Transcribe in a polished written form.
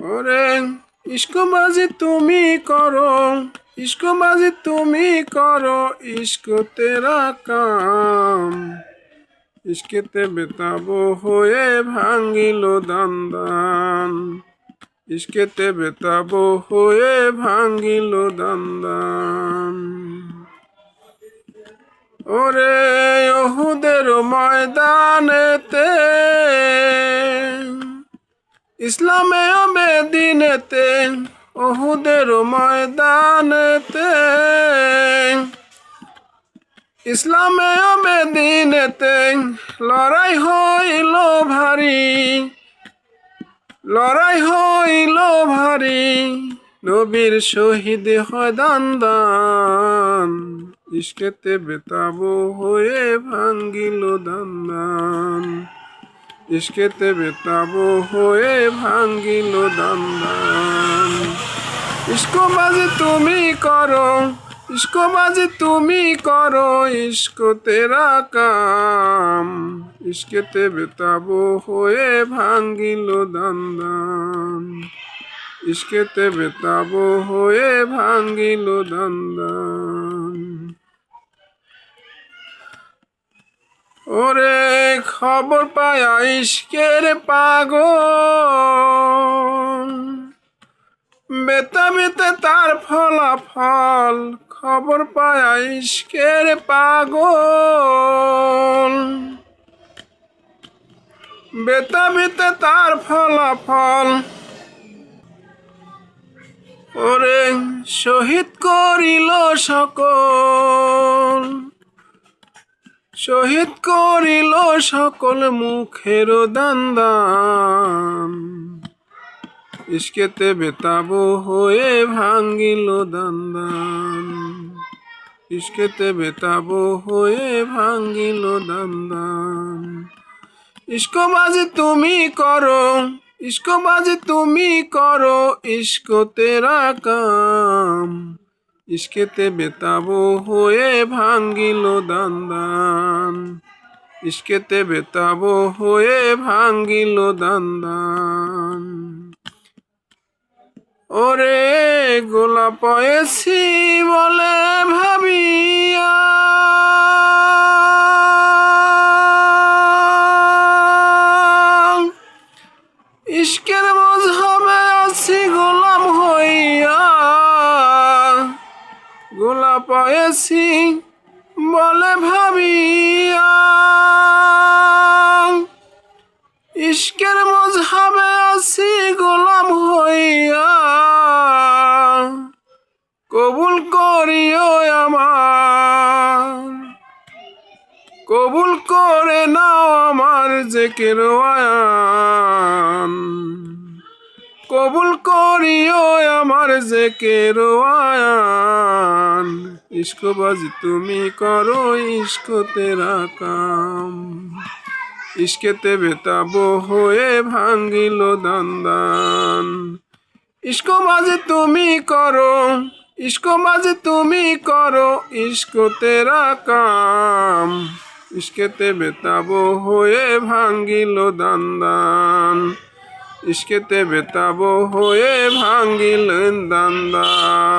ওরে ইস্কবাজি তুমি করো, ইস্কবাজি তুমি করো, ইস্ক তেরা কাম। ইস্কেতে বেতাবো হয়ে ভাঙ্গিল দান্দান, ইস্কেতে বেতাবো হয়ে ভাঙ্গিল দান্দান। ওরে ওহুদের ময়দানেতে, ইসলামে বেদিনেতে, ওহুদের ময়দানেতে, ইসলামে বেদিনেতে লড়াই হইল ভারী, লড়াই হইল ভারী। নবীর শহীদ হয় দান্দান, ইস্কেতে বেতাবো হয়ে ভাঙ্গিল দান্দান, ইস্কেতে বেতাবো হয়ে ভাঙ্গিল দান্দান। ইস্কবাজি তুমি করো, ইস্কবাজি তুমি করো, ইস্ক তেরা কাম। ইস্কেতে বেতাবো হয়ে ভাঙ্গিল দান্দান, ইস্কেতে বেতাবো হয়ে ভাঙ্গিল দান্দান। ওরে খবর পায়া ইস্কের পাগল, বেতাবিতে তার ফলাফল। খবর পায়া ইস্কের পাগল, বেতাবিতে তার ফলাফল। ওরে শহীদ করিল সকল, শহীদ করিল সকল মুখের দান্দান। ইস্কেতে বেতাবো হয়ে ভাঙ্গিল দান্দান, ইস্কেতে বেতাবো হয়ে ভাঙ্গিল দান্দান। ইস্কবাজি তুমি করো, ইস্কবাজি তুমি করো, ইস্ক তেরা কাম। ইস্কেতে বেতাবো হয়ে ভাঙ্গিল দান্দান, ইস্কেতে বেতাবো হয়ে ভাঙ্গিল দান্দান। ওরে গোলাপ এসি বলে ভাবিয়া, ইস্কের মজহবে আছি গোলাম হইয়া। গোলাপ এসি বলে ভাবিয়া, ইস্কের মজহবে আছি গোলাম হইয়া। কবুল করিও আমার, কবুল করে নাও আমার জেকের আয়ান। কবুল করিও আমার জেকের আয়ান। ইস্কবাজি তুমি করো, ইস্ক তেরা কাম। ইস্কেতে বেতাবো হয়ে ভাঙ্গিল দান্দান। ইস্কবাজি তুমি করো, ইস্কবাজি তুমি করো, ইস্ক তেরা কাম। ইস্কেতে বেতাবো হয়ে ভাঙ্গিল দান্দান, ইস্কেতে বেতাবো হয়ে ভাঙ্গিল দান্দান।